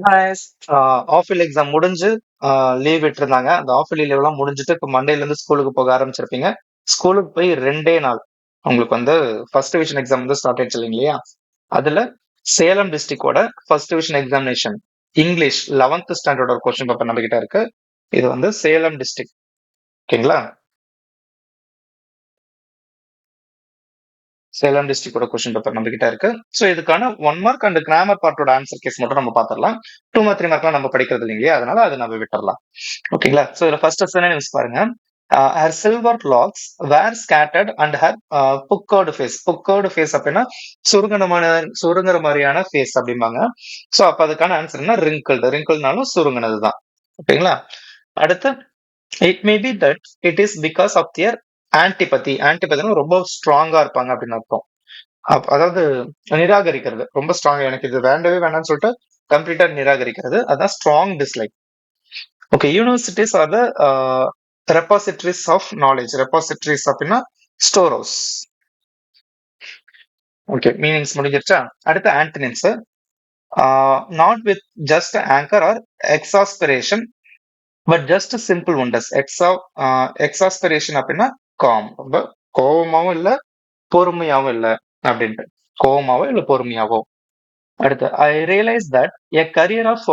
guys, half yearly exam முடிஞ்சு leave விட்டுருந்தாங்க. அந்த ஆஃப் இயர்லி லீவ் எல்லாம் முடிஞ்சுட்டு இப்போ மண்டேல இருந்து ஸ்கூலுக்கு போக ஆரம்பிச்சிருப்பீங்க. ஸ்கூலுக்கு போய் 2டே நாள் உங்களுக்கு வந்து ஃபர்ஸ்ட் டிவிஷன் எக்ஸாம் வந்து ஸ்டார்ட் ஆயிடுச்சு இல்லைங்களா? அதுல சேலம் டிஸ்ட்ரிக்டோட first division examination English 11th ஸ்டாண்டர்டோட கொஸ்டின் பேப்பர் நம்ம கிட்ட இருக்கு. இது வந்து சேலம் டிஸ்ட்ரிக்ட். ஓகேங்களா? சேலம் டிஸ்ட்ரிக்டோட கொஸ்டின் பேப்பர் நம்ம கிட்ட இருக்கு. ஸோ இதுக்கான 1 மார்க் அண்ட் கிராமர் பார்ட்டோட ஆன்சர் கேஸ் மட்டும் நம்ம பார்த்துடலாம். 2 மார்க் 3 மார்க்லாம் நம்ம படிக்கிறது இல்லைங்களா? அதனால அதை நம்ம விட்டுறலாம். ஓகேங்களா? ஸோ இதுல ஃபர்ஸ்ட் நியூஸ் பாருங்க. Her silver locks were scattered and her puckered face. Puckered face அப்படின்னா சுருங்குற மாதிரியான ஃபேஸ் அப்படிம்பாங்க. ஸோ அப்ப அதுக்கான ஆன்சர் என்ன? ரிங்கிள்டு. ரிங்கிள்னாலும் சுருங்கினது தான். ஓகேங்களா? அடுத்து it may be that it is because of their antipathy. ஆன்டிபதினா ரொம்ப ஸ்ட்ராங்கா இருப்பாங்க அப்படின்னு அர்த்தம். அதாவது நிராகரிக்கிறது. ரொம்ப ஸ்ட்ராங், எனக்கு இது வேண்டவே வேணாம்னு சொல்லிட்டு கம்ப்ளீட்டா நிராகரிக்கிறது. அதான் strong dislike. Okay, universities are the repositories of knowledge. Repositories அப்படின்னா ஸ்டோர் ஹவுஸ். ஓகே, மீனிங்ஸ் முடிஞ்சிருச்சா? அடுத்து antonyms. Not with just anger or exasperation but just simple wonders. Exasperation அப்படின்னா காம், ரொம்ப கோபமாவும் இல்ல பொறுமையாவும் இல்ல அப்படின்ட்டு. கோபமாவோ இல்ல பொறுமையாவோ. அடுத்து I realise that a career of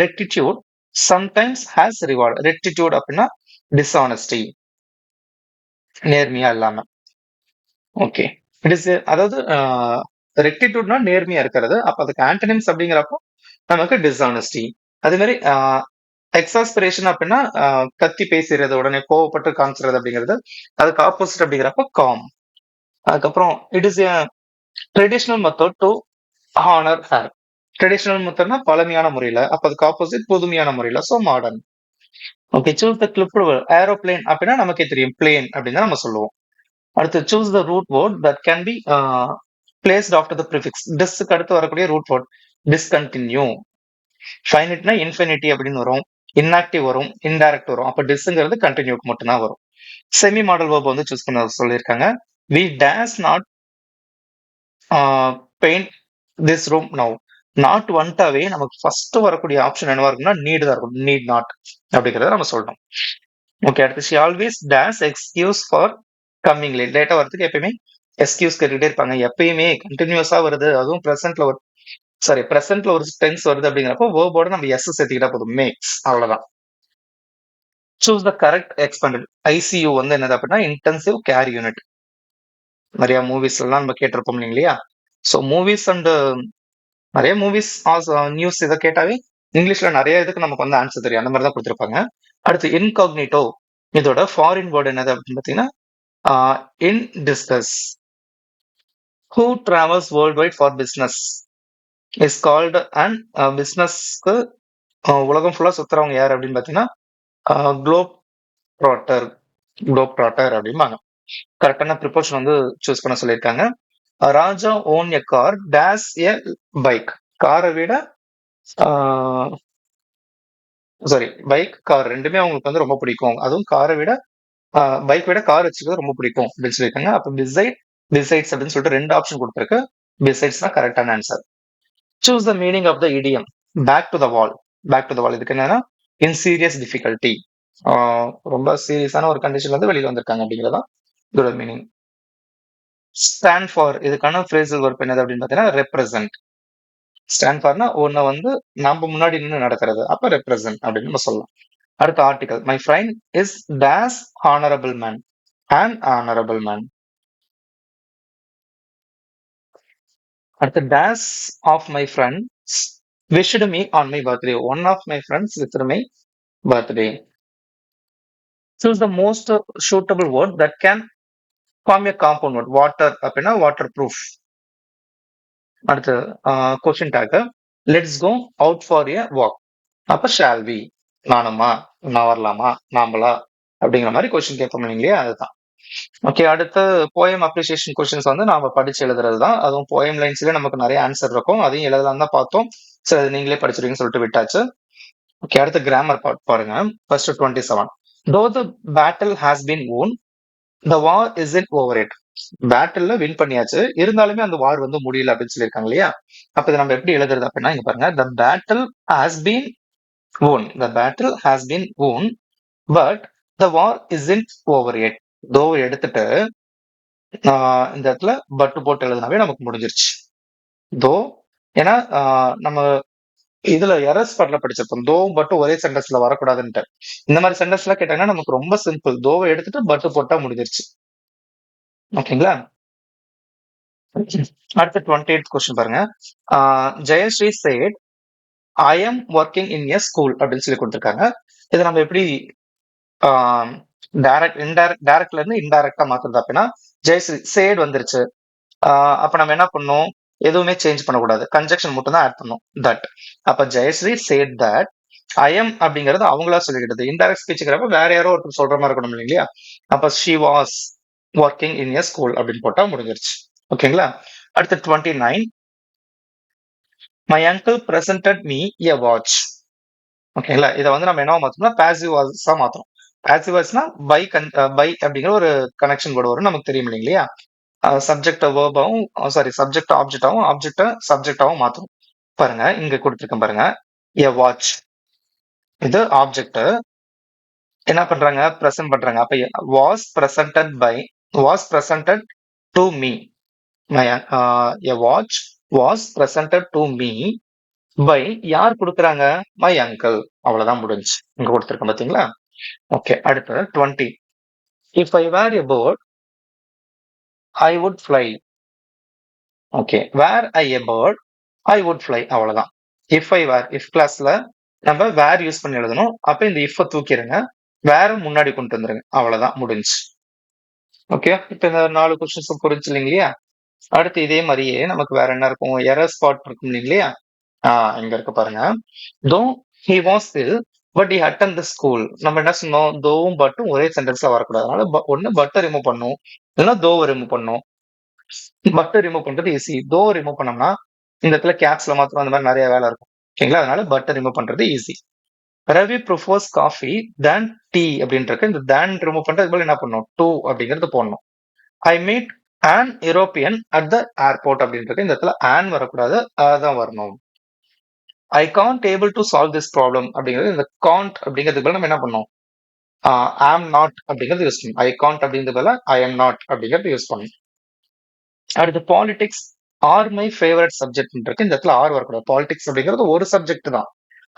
rectitude sometimes has reward. Rectitude அப்படின்னா டிஸ்ஆனஸ்டி, நேர்மையா இல்லாம. ஓகே, இட் இஸ் அதாவது ரெக்டிடியூட்னா நேர்மையா இருக்கிறது. அப்ப அதுக்கு ஆன்டனிம்ஸ் அப்படிங்கிறப்போ நமக்கு டிஸ்ஆனஸ்டி. அதே மாதிரி எக்ஸாஸ்பிரேஷன் அப்படின்னா கத்தி பேசுறது, உடனே கோவப்பட்டு காமிச்சுறது அப்படிங்கிறது. அதுக்கு ஆப்போசிட் அப்படிங்கிறப்ப காம். அதுக்கப்புறம் it is a traditional method to honour her. Traditional மெத்தட்னா பழமையான முறையில, அப்ப அதுக்கு ஆப்போசிட் புதுமையான முறையில, so modern. Okay, choose the clipped aeroplane அப்படின்னா நமக்கே தெரியும் பிளேன் அப்படின்னு தான் நம்ம சொல்லுவோம். அடுத்து choose the root word that can be placed after the prefix. டிஸ்க்கு அடுத்து வரக்கூடிய ரூட் வேர்ட் டிஸ்கண்டினியூ. ஃபைனிட்னா இன்ஃபினிட்டி அப்படின்னு வரும், இன்ஆக்டிவ் வரும், இன்டைரக்ட் வரும். அப்ப டிஸ்ங்கிறது கண்டினியூக்கு மட்டும்தான் வரும். செமி மாடல் வேர்ப் வந்து சூஸ் பண்ண சொல்லியிருக்காங்க. We dare not paint this room now. Not வந்துட்டாவே நமக்கு ஃபர்ஸ்ட் வரக்கூடிய ஆப்ஷன் என்னவா இருக்கும்னா நீட் தான் இருக்கும். நீட் நாட் அப்படிங்கறத நம்ம சொல்லணும். ஓகே, அடுத்து she always days excuse for coming late. லேட்டா வரதுக்கு எப்பயுமே எக்ஸ்கியூஸ் கேட்டுட்டே இருப்பாங்க. எப்பயுமே கண்டினியூஸா வருது, அதுவும் பிரசன்ட்ல பிரசன்ட்ல ஒரு டென்ஸ் வருது அப்படிங்கிறப்போ வேர்போட நம்ம எஸ் சேர்த்துக்கிட்டா போதும், மேக்ஸ், அவ்வளவுதான். Choose the correct expended. ICU வந்து என்னது அப்படின்னா இன்டென்சிவ் கேர் யூனிட். நிறைய மூவிஸ் எல்லாம் நம்ம கேட்டிருப்போம் இல்லையா? ஸோ மூவிஸ் அண்ட் நிறைய மூவிஸ் நியூஸ் இதை கேட்டாவே இங்கிலீஷ்ல நிறைய இதுக்கு நமக்கு வந்து ஆன்சர் தெரியும். அந்த மாதிரி தான் கொடுத்துருப்பாங்க. அடுத்து இன்காக்னிட்டோ. இதோட ஃபாரின் வேர்டு என்னது அப்படின்னு பார்த்தீங்கன்னா in discuss. Who travels worldwide for business is called and பிஸ்னஸ்க்கு உலகம் ஃபுல்லா சுத்துறவங்க யார் அப்படின்னு பார்த்தீங்கன்னா குளோப் ட்ராட்டர். குளோப் ட்ராட்டர் அப்படிம்பாங்க. கரெக்டான ப்ரிப்போர்ஷன் வந்து சூஸ் பண்ண சொல்லியிருக்காங்க. Raja own a car dare a bike. காரை விட சாரி பைக் கார் ரெண்டுமே அவங்களுக்கு வந்து ரொம்ப பிடிக்கும். அதுவும் காரை விட பைக் விட கார் வச்சுக்கிறது ரொம்ப பிடிக்கும் அப்படின்னு சொல்லியிருக்காங்க. அப்ப பிசைட்ஸ் அப்படின்னு சொல்லிட்டு 2 ஆப்ஷன் கொடுத்துருக்கு. பிசைட்ஸ் தான் கரெக்டான answer. Choose the meaning of the idiom back to the wall. Back to the wall இதுக்கு என்னன்னா இன் சீரியஸ் டிஃபிகல்ட்டி. ரொம்ப சீரியஸான ஒரு கண்டிஷன்ல வந்து வெளியில வந்திருக்காங்க அப்படிங்கிறதா இதோட மீனிங். ஸ்டாண்ட் ஃபார் இதுக்கான ஃப்ரேசல் ஒர்க் என்னது அப்படின்னு பார்த்தீங்கன்னா ரெப்ரசன்ட். ஸ்டாண்ட் ஃபார்னா ஒன்ன வந்து நம்ம முன்னாடி நின்று நடக்கிறது, அப்ப ரெப்ரசன்ட் அப்படின்னு நம்ம சொல்லலாம். அடுத்த article my friend is dare honourable man. And honourable man. அடுத்து dare of my friends wished me on my birthday. One of my friends with my birthday. Choose the most suitable word that can form a compound word. Water அப்படின்னா waterproof. அடுத்து question tag let's go out for a walk. அப்ப shall we, நானுமா, நான் வரலாமா, நாமளா அப்படிங்கிற மாதிரி question கேட்போம் இல்லைங்களா? அதுதான். ஓகே, அடுத்து போயம் அப்ரிசியேஷன் கொஸ்டின்ஸ் வந்து நாம படிச்சு எழுதுறது தான். அதுவும் போயம் லைன்ஸ்ல நமக்கு நிறைய ஆன்சர் இருக்கும். அதையும் எழுதலாம் தான் பார்த்தோம். சரி, அது நீங்களே படிச்சிருக்கீங்கன்னு சொல்லிட்டு விட்டாச்சு. ஓகே, அடுத்து கிராமர் பார்ட் பாருங்க. First 27. Though the battle has been won, the war isn't over yet. பேட்டில்ல வின் பண்ணியாச்சு, இருந்தாலுமே அந்த வார் வந்து முடியல அப்படின்னு சொல்லியிருக்காங்க இல்லையா? அப்ப இதை நம்ம எப்படி எழுதுறது அப்படின்னா, இங்க பாருங்க, the battle has been won. The battle has been won, but the war isn't over yet. தோ எடுத்துட்டு இந்த இடத்துல பட்டு போட்டு எழுதுனாவே நமக்கு முடிஞ்சிருச்சு. தோ ஏன்னா நம்ம இதுல எரர்ஸ் பாட்ல படிச்சிருப்போம். தோ பட்டு ஒரே சென்டென்ஸ்ல வரக்கூடாதுன்ட்டு. இந்த மாதிரி சென்டென்ஸ் எல்லாம் கேட்டாங்கன்னா நமக்கு ரொம்ப சிம்பிள். தோவை எடுத்துட்டு பட்டு போட்டா முடிஞ்சிருச்சு. ஓகேங்களா? அடுத்த 28th கொஸ்டின் பாருங்க. Jayashree said I am working in a school அப்படின்னு சொல்லி கொடுத்திருக்காங்க. இதை நம்ம எப்படி டைரக்ட்ல இருந்து இன்டைரக்டா மாத்துறது அப்படின்னா, ஜெயஸ்ரீ சேட் வந்துருச்சு. அப்ப நம்ம என்ன பண்ணணும்? எதுவுமே சேஞ்ச் பண்ணக்கூடாது. கன்ஜெக்ஷன் மட்டும் தான் ஆட் பண்ணும். தட். அப்ப Jayashree said that I am அப்படிங்கிறது அவங்களா சொல்லிக்கிட்டது. இன்டைரக்ட் ஸ்பீச்சுங்கிறப்ப வேற யாரோ ஒருத்தர் சொல்ற மாதிரி இருக்கணும் இல்லையா? அப்ப she was working in a school அப்படின்னு போட்டா முடிஞ்சிருச்சு. ஓகேங்களா? அடுத்து 29. My uncle presented me a watch. ஓகேங்களா? இதை வந்து நம்ம என்ன மாத்தோம்னா பாசிவ் வாய்ஸா மாத்தணும். பாசிவ் வாய்ஸ்னா பை அப்படிங்கிற ஒரு கனெக்ஷன் வேர்டு வரும், நமக்கு தெரியும் இல்லையா? சப்ஜெக்ட் வேர்பாவும் சாரி சப்ஜெக்ட் ஆப்ஜெக்டாவும் ஆப்ஜெக்ட சப்ஜெக்டாவும் மாத்தணும். பாருங்க, இங்க கொடுத்துருக்கேன் பாருங்க. எ வாட்ச் இது ஆப்ஜெக்ட் என்ன பண்றாங்க? பிரசன்ட் பண்றாங்க. அப்ப was presented to me. A watch was presented to me by யார் கொடுக்குறாங்க? My uncle. அவ்வளவுதான் முடிஞ்சு. இங்க கொடுத்துருக்கேன் பாத்தீங்களா? ஓகே. அடுத்து 20. If I were a bird I would fly. Okay. Were I a bird I would fly. அவ்வளவுதான். இஃப் ஐ வேர், இஃப் கிளாஸ்ல நம்ம வேர் யூஸ் பண்ணி எழுதணும். அப்ப இந்த இஃப் தூக்கிடுங்க, வேற முன்னாடி கொண்டு வந்துருங்க. அவ்வளவுதான் முடிஞ்சு. ஓகே. இப்ப இந்த 4 கொஸ்டின்ஸ் புரிஞ்சு இல்லைங்களா? அடுத்து இதே மாதிரியே நமக்கு வேற என்ன இருக்கும்? எரர் ஸ்பாட் இருக்கும் இல்லையா? இங்க இருக்கு பாருங்க. Though he was ill but he attend the school. நம்ம என்ன சொன்னோம்? தோவும் பட்டும் ஒரே சென்டென்ஸ்ல வரக்கூடாது. அதனால ஒண்ணு பட்டை ரிமூவ் பண்ணும், இல்லைன்னா தோவை ரிமூவ் பண்ணும். பட்டை ரிமூவ் பண்றது ஈஸி. தோ ரிமூவ் பண்ணோம்னா இந்த இடத்துல கேப்ஸ்ல மாத்திரம் அந்த மாதிரி நிறைய வேலை இருக்கும். ஓகேங்களா? அதனால பட்டை ரிமூவ் பண்றது ஈஸி. ரவி ப்ரிஃபர்ஸ் காஃபி தேன் டீ அப்படின்றது. இந்த தேன் ரிமூவ் பண்றது போல என்ன பண்ணும்? டூ அப்படிங்கிறது போடணும். I meet an European at the airport அப்படின்றது. இந்த இடத்துல ஆன் வரக்கூடாது, அதான் வரணும். I can't able to solve this problem அப்படிங்கிறது. இந்த காண்ட் அப்படிங்கிறதுக்கு பதிலா நம்ம என்ன பண்ணோம்? ஆம் நாட் அப்படிங்கிறது யூஸ் பண்ணணும். ஐ காண்ட் அப்படிங்கிறது பதிலா ஐ எம் நாட் அப்படிங்கிறது யூஸ் பண்ணணும். அடுத்து politics R my favourite subject இருக்கு. இந்த இடத்துல ஆர் வரக்கூடாது. பாலிடிக்ஸ் அப்படிங்கிறது ஒரு சப்ஜெக்ட் தான்.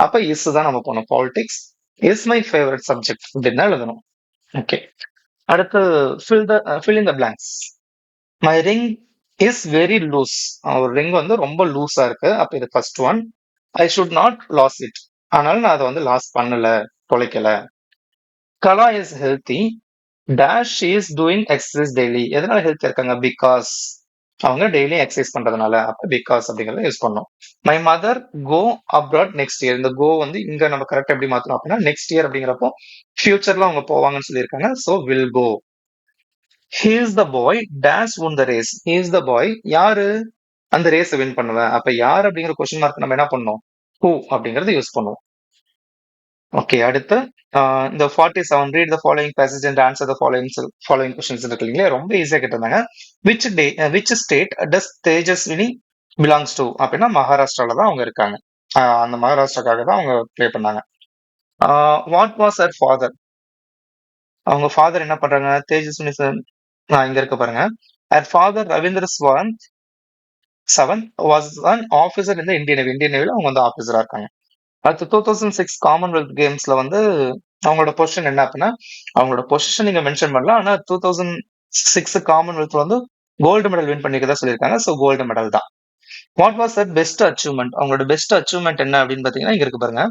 அப்ப இஸ் தான் நம்ம போனோம். Politics is my favourite subject அப்படின்னு தான் எழுதணும். ஓகே. அடுத்து fill in the blanks. My ring is very loose. ஒரு ரிங் வந்து ரொம்ப லூஸா இருக்கு. அப்ப இது first one. I should not lose it. அதனால நான் அதை வந்து லாஸ் பண்ணல, தொலைக்கல. Kala is healthy dash she is doing exercise daily. எதனால ஹெல்த்தியா இருக்காங்க? பிகாஸ் அவங்க டெய்லி எக்ஸசைஸ் பண்றதுனால. அப்ப பிகாஸ் அப்படிங்கறத யூஸ் பண்ணோம். My mother go abroad next year. இந்த கோ வந்து இங்க நம்ம கரெக்டா எப்படி மாத்தணும் அப்படின்னா நெக்ஸ்ட் இயர் அப்படிங்கிறப்போ ஃபியூச்சர்ல அவங்க போவாங்கன்னு சொல்லியிருக்காங்க. So will go. He is the boy dash won the race. He is the boy யாரு அந்த ரேஸ் வின் பண்ணுவேன். அப்ப யார் அப்படிங்கிற கொஸ்டின் மார்க் நம்ம என்ன பண்ணோம்? ஹூ அப்படிங்கறது யூஸ் பண்ணுவோம். ஓகே. அடுத்து இந்த 47 read the following passage and answer the following questions இருக்கு இல்லைங்களா? ரொம்ப ஈஸியா கேட்டிருந்தாங்க. Which state does Tejaswini belongs to அப்படின்னா மகாராஷ்டிரால தான் அவங்க இருக்காங்க. அந்த மகாராஷ்டிராக்காக தான் அவங்க ப்ளே பண்ணாங்க. What was her father. அவங்க ஃபாதர் என்ன பண்றாங்க? தேஜஸ்வினி இங்க இருக்க பாருங்க. Her father Ravindra Swaran seven was an officer இந்த இந்தியன் நேவி. இந்தியன் நேவில அவங்க வந்து ஆஃபீஸரா இருக்காங்க. அடுத்து 2006 காமன்வெல்த் கேம்ஸ்ல வந்து அவங்களோட பொசிஷன் என்ன அப்படின்னா, அவங்களோட பொசிஷன் நீங்க மென்ஷன் பண்ணலாம். ஆனா 2006 காமன்வெல்த் வந்து கோல்டு மெடல் வின் பண்ணிக்கிறதா சொல்லியிருக்காங்க. ஸோ கோல்டு மெடல் தான். What was that best achievement. அவங்களோட பெஸ்ட் அச்சீவ்மெண்ட் என்ன அப்படின்னு பாத்தீங்கன்னா இங்க இருக்கு பாருங்க.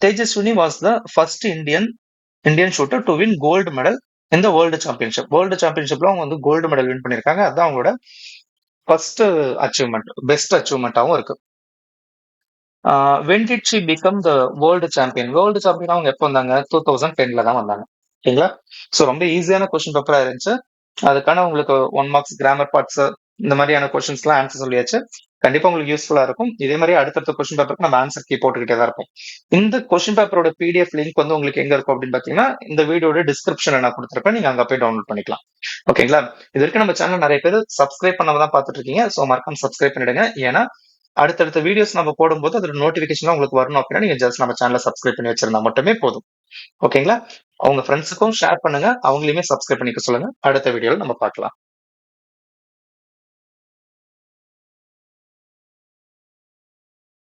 Tejaswini was the first Indian shooter to win gold medal இந்த வேர்ல்டு சாம்பியன்ஷிப். வேர்ல்டு சாம்பியன்ஷிப்ல அவங்க வந்து கோல்டு மெடல் வின் பண்ணிருக்காங்க. அதுதான் அவங்களோட ஃபர்ஸ்ட் அச்சீவ்மெண்ட், பெஸ்ட் அச்சீவ்மெண்ட்டாவும் இருக்கு. When did she become the world champion. World champion அவங்க எப்போ வந்தாங்க? 2010ல தான் வந்தாங்க. ஓகேங்களா? ஸோ ரொம்ப ஈஸியான கொஸ்டின் பேப்பரா இருந்துச்சு. அதுக்கான உங்களுக்கு 1 மார்க்ஸ் கிராமர் பார்ட்ஸ் இந்த மாதிரியான கொஸ்டின்ஸ்லாம் ஆன்சர் சொல்லியாச்சு. கண்டிப்பா உங்களுக்கு யூஸ்ஃபுல்லா இருக்கும். இதே மாதிரி அடுத்தடுத்த கொஸ்டின் பேப்பருக்கு நம்ம ஆன்சர் கீ போட்டுக்கிட்டே தான் இருப்போம். இந்த கொஸ்டின் பேப்பரோட பிடிஎஃப் லிங்க் வந்து உங்களுக்கு எங்க இருக்கும் அப்படின்னு பாத்தீங்கன்னா, இந்த வீடியோட டிஸ்கிரிப்ஷன்ல நான் கொடுத்திருப்பேன். நீங்க அங்க போய் டவுன்லோட் பண்ணிக்கலாம். ஓகேங்களா? இது வரைக்கும் நம்ம சேனல் நிறைய பேர் சப்ஸ்கிரைப் பண்ணாம தான் பாத்துட்டு இருக்கீங்க. சோ மறக்காம சப்ஸ்கிரைப் பண்ணிடுங்க. ஏன்னா அடுத்தடுத்த வீடியோஸ் நம்ம போடும்போது அதோட நோட்டிபிகேஷன் உங்களுக்கு வரணும் அப்படின்னா நீங்க ஜஸ்ட் நம்ம சேனலை சப்ஸ்கிரைப் பண்ணி வச்சிருந்தா மட்டுமே போதும். ஓகேங்களா? அவங்க ஃப்ரெண்ட்ஸுக்கும் ஷேர் பண்ணுங்க. அவங்களையுமே சப்ஸ்கிரைப் பண்ணிக்க சொல்லுங்க. அடுத்த வீடியோல நம்ம பார்க்கலாம்.